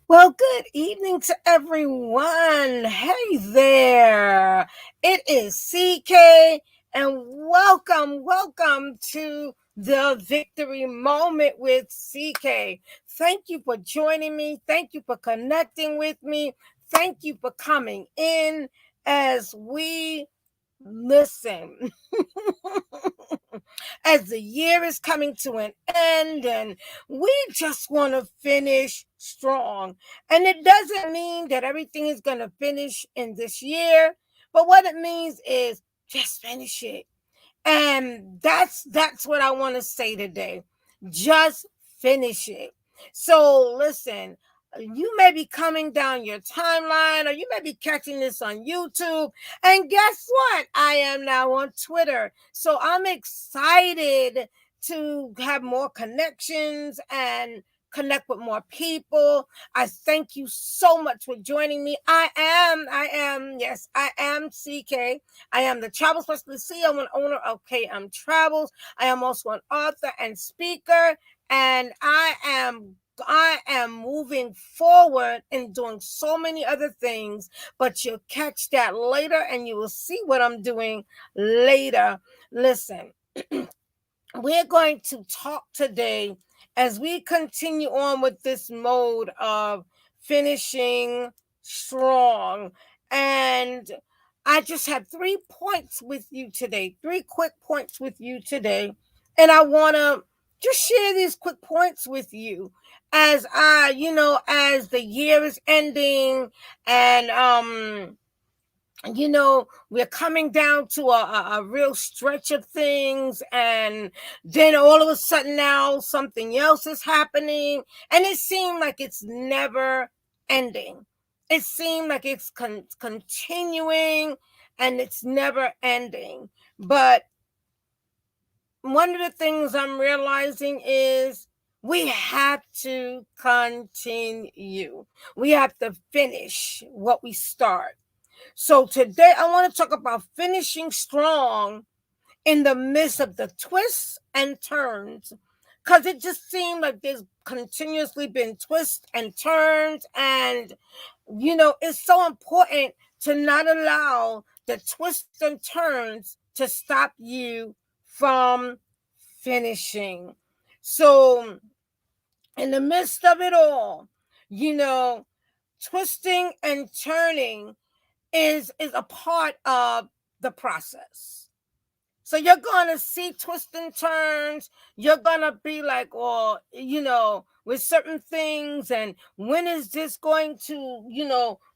Well, good evening to everyone. Hey there. It is CK and welcome to the Victory Moment with CK. Thank you for joining me. Thank you for connecting with me. Thank you for coming in as we listen. As the year is coming to an end and we just want to finish strong. And it doesn't mean that everything is going to finish in this year, but what it means is just finish it. And that's what I want to say today. Just finish it. So listen, you may be coming down your timeline or you may be catching this on YouTube. And guess what? I am now on Twitter. So I'm excited to have more connections and connect with more people. I thank you so much for joining me. Yes, I am CK. I am the travel specialist, CEO and owner of KM Travels. I am also an author and speaker, and I am moving forward and doing so many other things, but you'll catch that later and you will see what I'm doing later. Listen, we're going to talk today as we continue on with this mode of finishing strong. And I just have 3 points with you today, 3 quick points with you today. And I want to just share these quick points with you as the year is ending and we're coming down to a real stretch of things, and then all of a sudden now something else is happening, and it seemed like it's never ending. It seemed like it's continuing and it's never ending. But one of the things I'm realizing is we have to continue. We have to finish what we start. So today I want to talk about finishing strong in the midst of the twists and turns, because it just seemed like there's continuously been twists and turns. And it's so important to not allow the twists and turns to stop you from finishing. So in the midst of it all, twisting and turning is a part of the process. So you're going to see twists and turns. You're going to be like, well, with certain things, and when is this going to,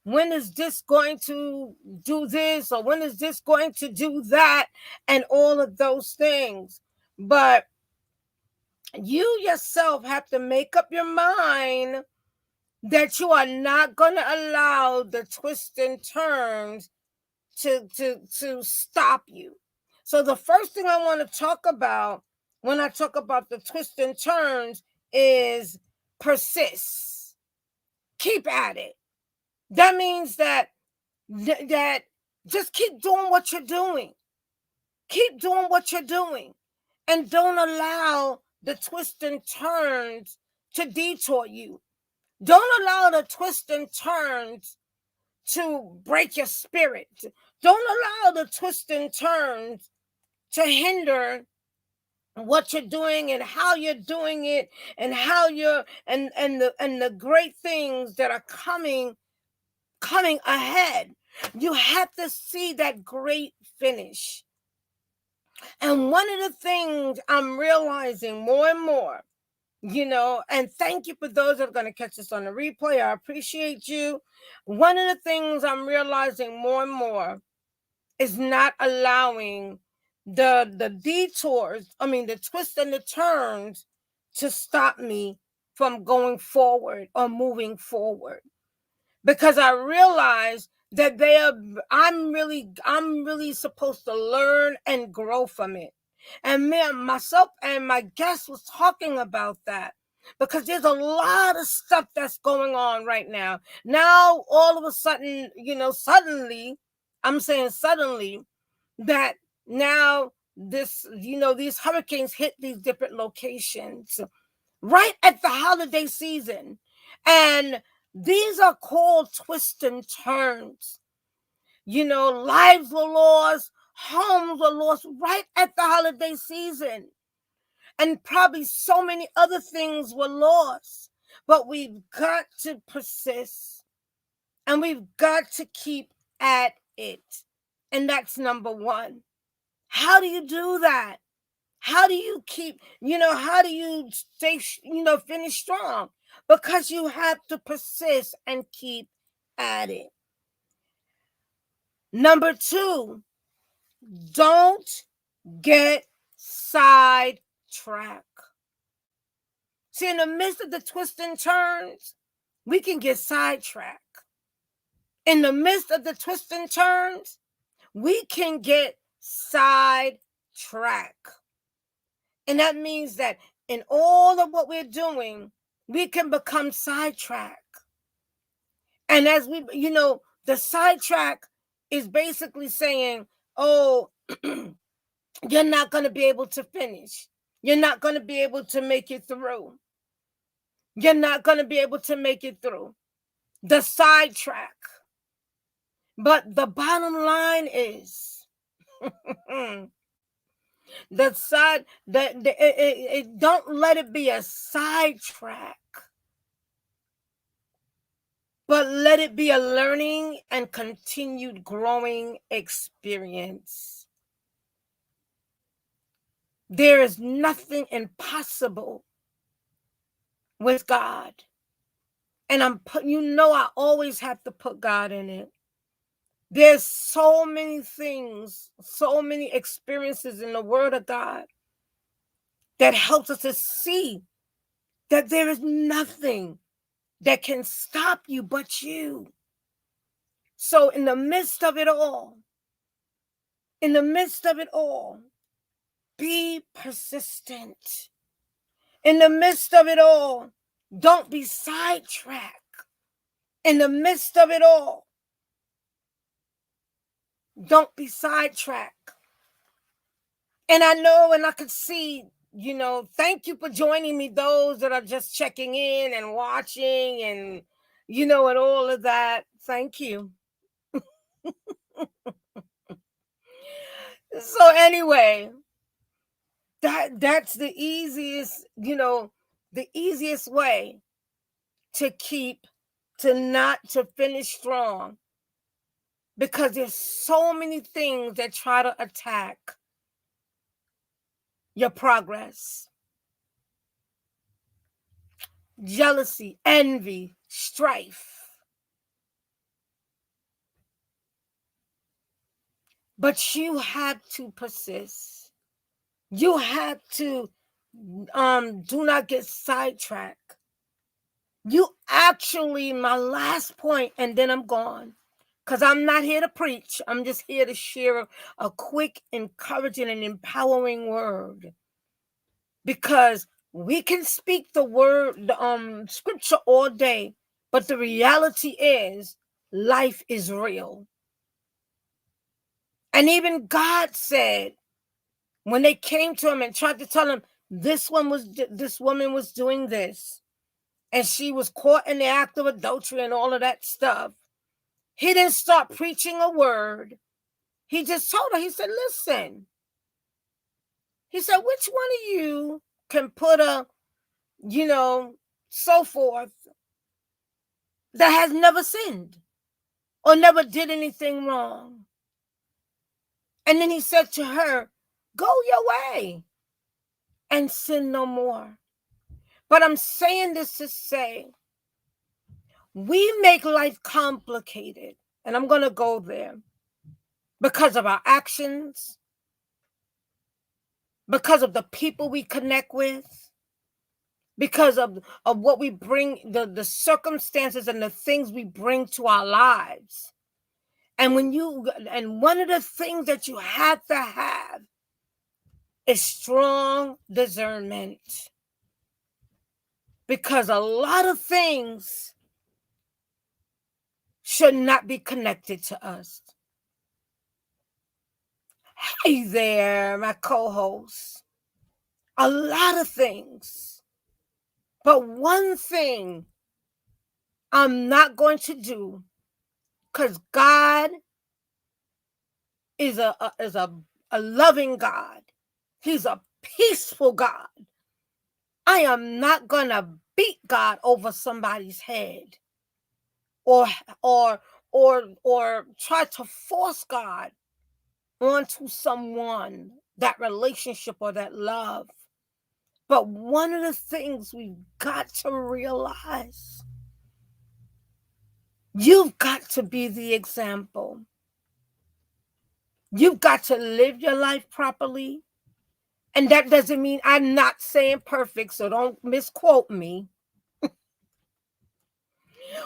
when is this going to do this, or when is this going to do that, and all of those things. But you yourself have to make up your mind that you are not going to allow the twists and turns to stop you. So the first thing I want to talk about when I talk about the twists and turns is persist. Keep at it. That means that just keep doing what you're doing. Keep doing what you're doing, and don't allow the twists and turns to detour you. Don't allow the twists and turns to break your spirit. Don't allow the twists and turns to hinder what you're doing and how you're doing it, and how you're and the great things that are coming ahead. You have to see that great finish. And one of the things I'm realizing more and more, and thank you for those that are going to catch this on the replay. I appreciate you. One of the things I'm realizing more and more is not allowing the detours, the twists and the turns, to stop me from going forward or moving forward. Because I realize that I'm really supposed to learn and grow from it. And myself and my guest was talking about that, because there's a lot of stuff that's going on right now. Now, all of a sudden, I'm saying suddenly, that now these hurricanes hit these different locations right at the holiday season. And These are called twists and turns. Lives were lost, homes were lost right at the holiday season. And probably so many other things were lost. But we've got to persist and we've got to keep at it. And that's number one. How do you do that? How do you keep, how do you stay, finish strong? Because you have to persist and keep at it. Number two, don't get sidetracked. See, in the midst of the twists and turns, we can get sidetracked. In the midst of the twists and turns, we can get sidetracked. And that means that in all of what we're doing, we can become sidetracked. And as we, the sidetrack is basically saying, oh, you're not going to be able to finish. You're not going to be able to make it through. You're not going to be able to make it through. The sidetrack. But the bottom line is, don't let it be a sidetrack, but let it be a learning and continued growing experience. There is nothing impossible with God. And I always have to put God in it. There's so many things, so many experiences in the Word of God that helps us to see that there is nothing that can stop you but you. So in the midst of it all, be persistent. In the midst of it all, don't be sidetracked. In the midst of it all, don't be sidetracked. And I know, and I could see, thank you for joining me, those that are just checking in and watching and, and all of that. Thank you. So anyway, that's the easiest, the easiest way to finish strong, because there's so many things that try to attack your progress. Jealousy, envy, strife. But you have to persist. You have to do not get sidetracked. My last point, and then I'm gone, because I'm not here to preach. I'm just here to share a quick, encouraging, and empowering word. Because we can speak the word, the scripture all day, but the reality is life is real. And even God said, when they came to him and tried to tell him this woman was doing this, and she was caught in the act of adultery and all of that stuff, he didn't start preaching a word. He just told her, he said, listen. He said, which one of you can put so forth, that has never sinned or never did anything wrong? And then he said to her, go your way and sin no more. But I'm saying this to say, we make life complicated, and I'm going to go there, because of our actions, because of the people we connect with, because of what we bring, the circumstances and the things we bring to our lives. And one of the things that you have to have is strong discernment, because a lot of things should not be connected to us. Hey there, my co-host. A lot of things. But one thing I'm not going to do, because God is a loving God. He's a peaceful God. I am not gonna beat God over somebody's head, or or or try to force God onto someone, that relationship or that love. But one of the things we've got to realize, you've got to be the example. You've got to live your life properly. And that doesn't mean, I'm not saying perfect, so don't misquote me.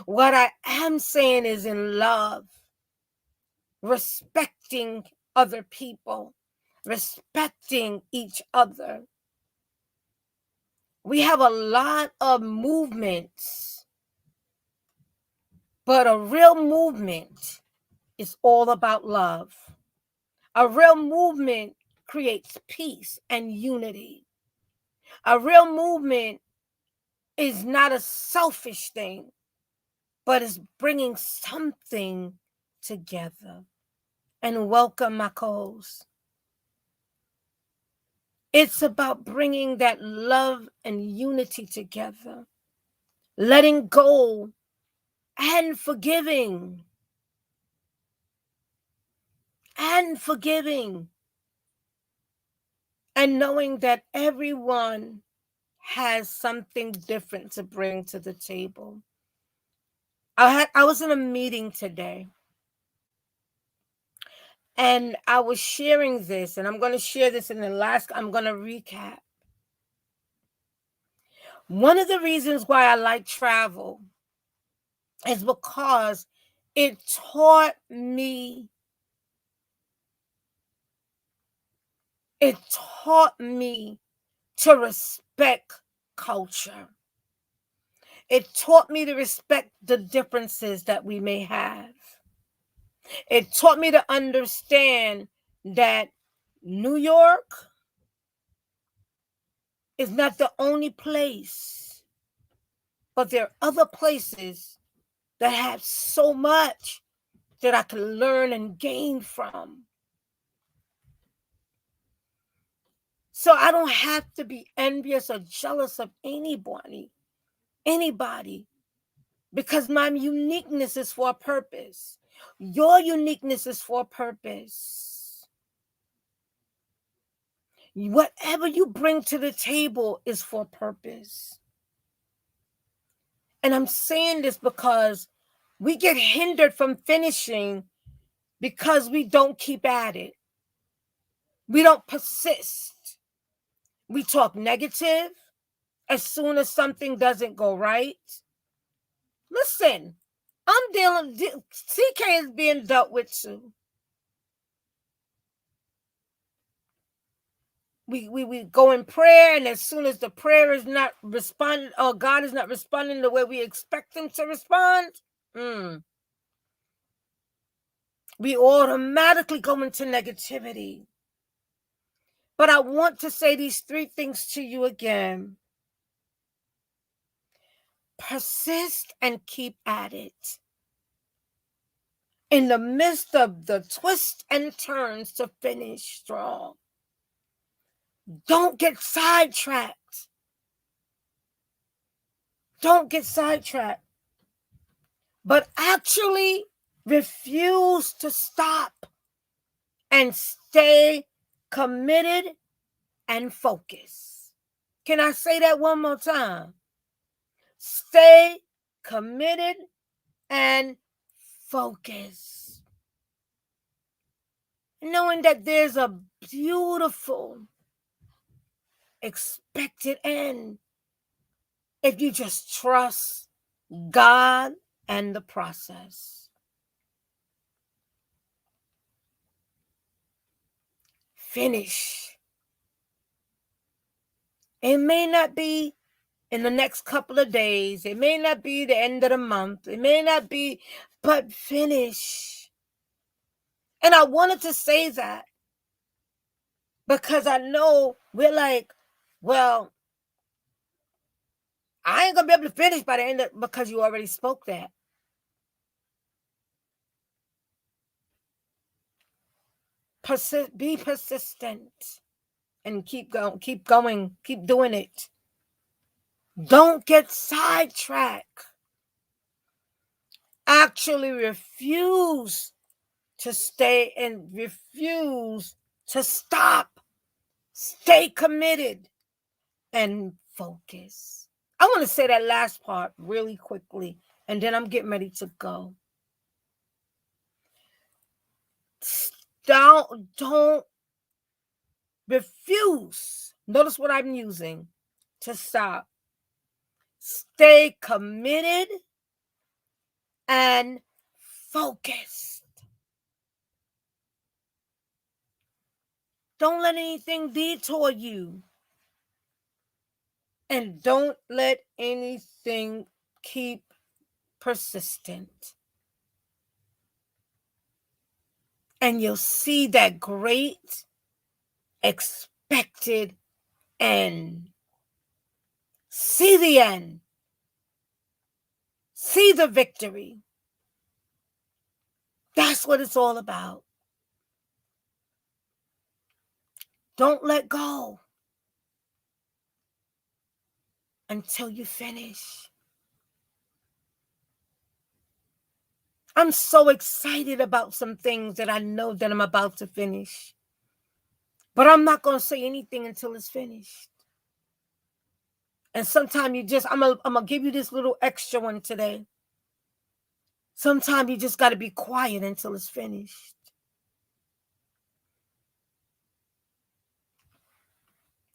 What I am saying is in love, respecting other people, respecting each other. We have a lot of movements, but a real movement is all about love. A real movement creates peace and unity. A real movement is not a selfish thing, but is bringing something together. And welcome, my co-host. It's about bringing that love and unity together, letting go and forgiving. And forgiving. And knowing that everyone has something different to bring to the table. I was in a meeting today, and I was sharing this, and I'm going to share this in the last, I'm going to recap. One of the reasons why I like travel is because it taught me to respect culture. It taught me to respect the differences that we may have. It taught me to understand that New York is not the only place, but there are other places that have so much that I can learn and gain from. So I don't have to be envious or jealous of anybody, because my uniqueness is for a purpose. Your uniqueness is for a purpose. Whatever you bring to the table is for a purpose. And I'm saying this because we get hindered from finishing because we don't keep at it. We don't persist. We talk negative as soon as something doesn't go right. Listen, CK is being dealt with too. We go in prayer, and as soon as the prayer is not responding, or God is not responding the way we expect him to respond, we automatically go into negativity. But I want to say these 3 things to you again. Persist and keep at it. In the midst of the twists and turns to finish strong. Don't get sidetracked. Don't get sidetracked. But actually refuse to stop and stay committed and focused. Can I say that one more time? Stay committed and focused. Knowing that there's a beautiful expected end if you just trust God and the process. Finish. It may not be in the next couple of days. It may not be the end of the month. It may not be, but finish. And I wanted to say that because I know we're like, well, I ain't going to be able to finish by the end of, because you already spoke that. Be persistent and keep going, keep doing it. Don't get sidetracked. Actually refuse to stay and refuse to stop. Stay committed and focus. I want to say that last part really quickly, and then I'm getting ready to go. Don't refuse. Notice what I'm using to stop. Stay committed and focused. Don't let anything detour you. And don't let anything keep persistent. And you'll see that great expected end. See the end. See the victory. That's what it's all about. Don't let go until you finish. I'm so excited about some things that I know that I'm about to finish. But I'm not going to say anything until it's finished. And sometimes I'm going to give you this little extra one today. Sometimes you just got to be quiet until it's finished.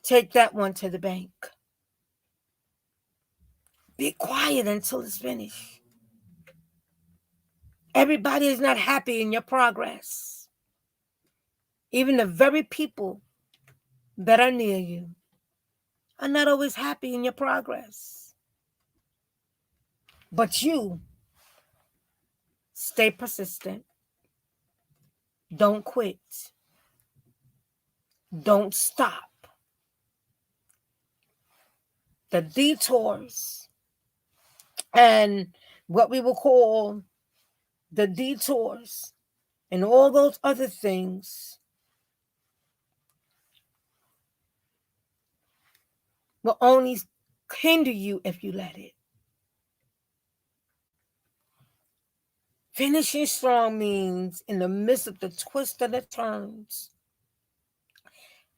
Take that one to the bank. Be quiet until it's finished. Everybody is not happy in your progress. Even the very people that are near you are not always happy in your progress. But you stay persistent. Don't quit. Don't stop. The detours and what we will call the detours and all those other things will only hinder you if you let it. Finishing strong means in the midst of the twists and the turns.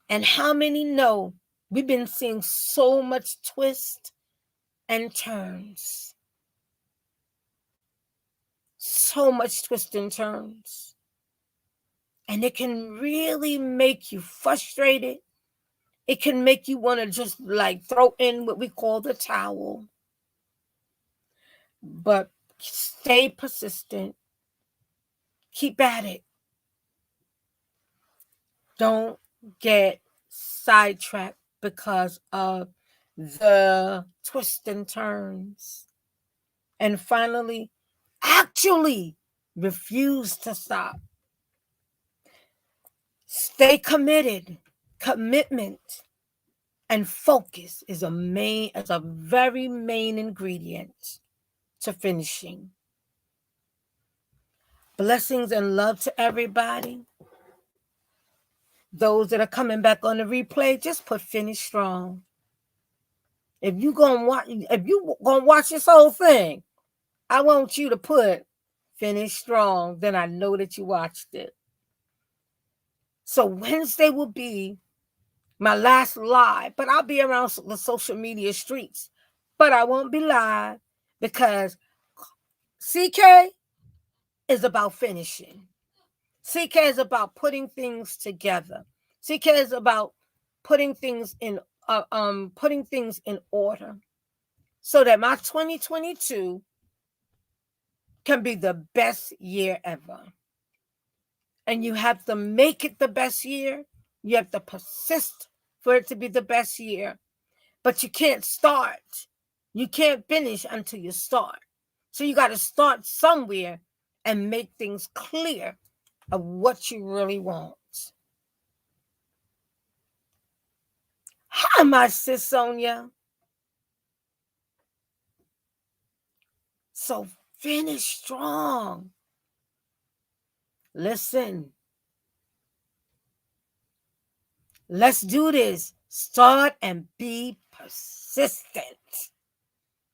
And how many know we've been seeing so much twist and turns? So much twist and turns. And it can really make you frustrated. It can make you want to just like throw in what we call the towel. But stay persistent. Keep at it. Don't get sidetracked because of the twists and turns. And finally, actually refuse to stop. Stay committed. Commitment and focus is a very main ingredient to finishing. Blessings and love to everybody. Those that are coming back on the replay, just put finish strong. If you gonna watch this whole thing, I want you to put finish strong. Then I know that you watched it. So Wednesday will be my last live, but I'll be around the social media streets. But I won't be live because CK is about finishing. CK is about putting things together. CK is about putting things in order so that my 2022 can be the best year ever. And you have to make it the best year. You have to persist for it to be the best year. But you can't start. You can't finish until you start. So you got to start somewhere and make things clear of what you really want. Hi, my sis Sonia. So finish strong. Listen. Let's do this. Start and be persistent.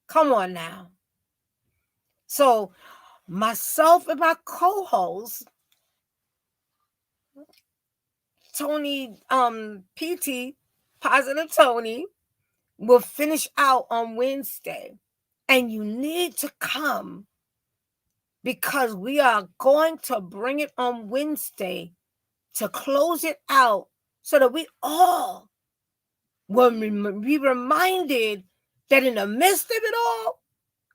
Come on now. So myself and my co-host, Tony PT, Positive Tony, will finish out on Wednesday. And you need to come because we are going to bring it on Wednesday to close it out so that we all will be reminded that in the midst of it all,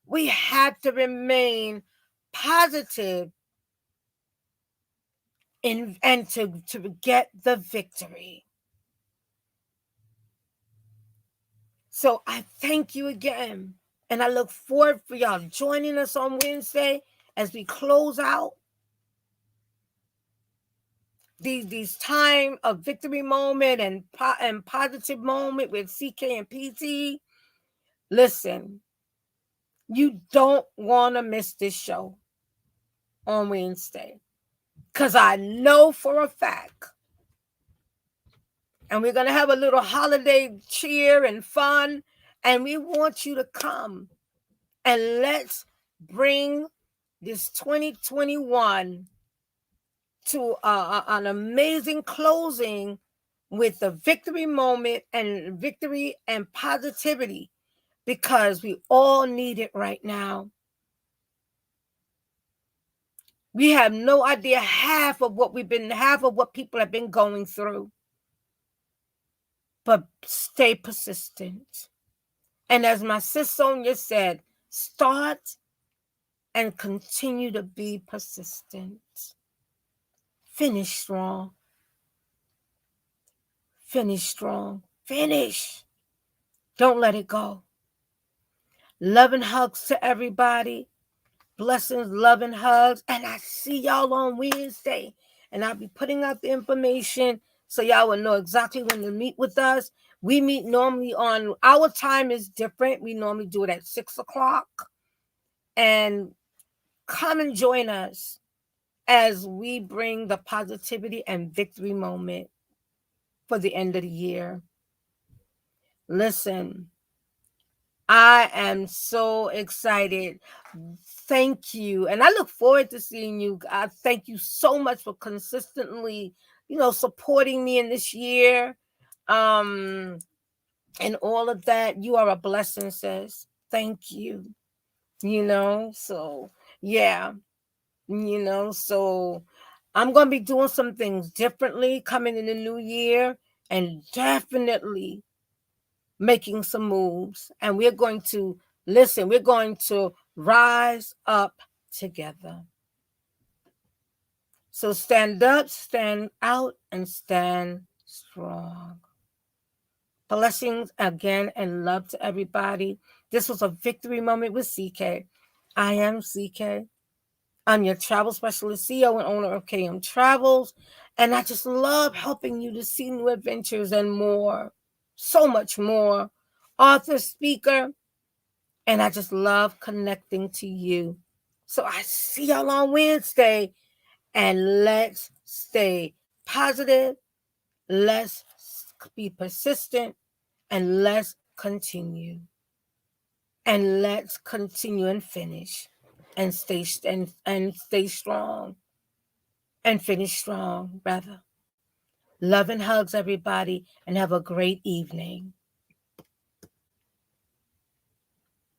we have to remain positive and to get the victory. So I thank you again. And I look forward for y'all joining us on Wednesday as we close out these time of victory moment and positive moment with CK and PT. Listen, you don't want to miss this show on Wednesday because I know for a fact, and we're going to have a little holiday cheer and fun, and we want you to come and let's bring this 2021 to an amazing closing with the victory moment and victory and positivity, because we all need it right now. We have no idea half of what people have been going through. But stay persistent. And as my sis Sonia said, start and continue to be persistent. Finish strong. Finish strong. Finish. Don't let it go. Love and hugs to everybody. Blessings, love, and hugs. And I see y'all on Wednesday. And I'll be putting out the information so y'all will know exactly when to meet with us. We meet normally on, our time is different. We normally do it at 6 o'clock. And come and join us as we bring the positivity and victory moment for the end of the year. Listen, I am so excited. Thank you. And I look forward to seeing you. I thank you so much for consistently, supporting me in this year. And all of that. You are a blessing, sis. Thank you. So yeah, so I'm going to be doing some things differently coming in the new year, and definitely making some moves. And we're going to rise up together. So stand up, stand out, and stand strong. Blessings again and love to everybody. This was a victory moment with CK. I am CK. I'm your travel specialist, CEO and owner of KM Travels. And I just love helping you to see new adventures and more. So much more. Author, speaker. And I just love connecting to you. So I see y'all on Wednesday. And let's stay positive. Let's be persistent. And let's continue. And let's continue and finish. And stay strong. And finish strong, rather. Love and hugs, everybody. And have a great evening.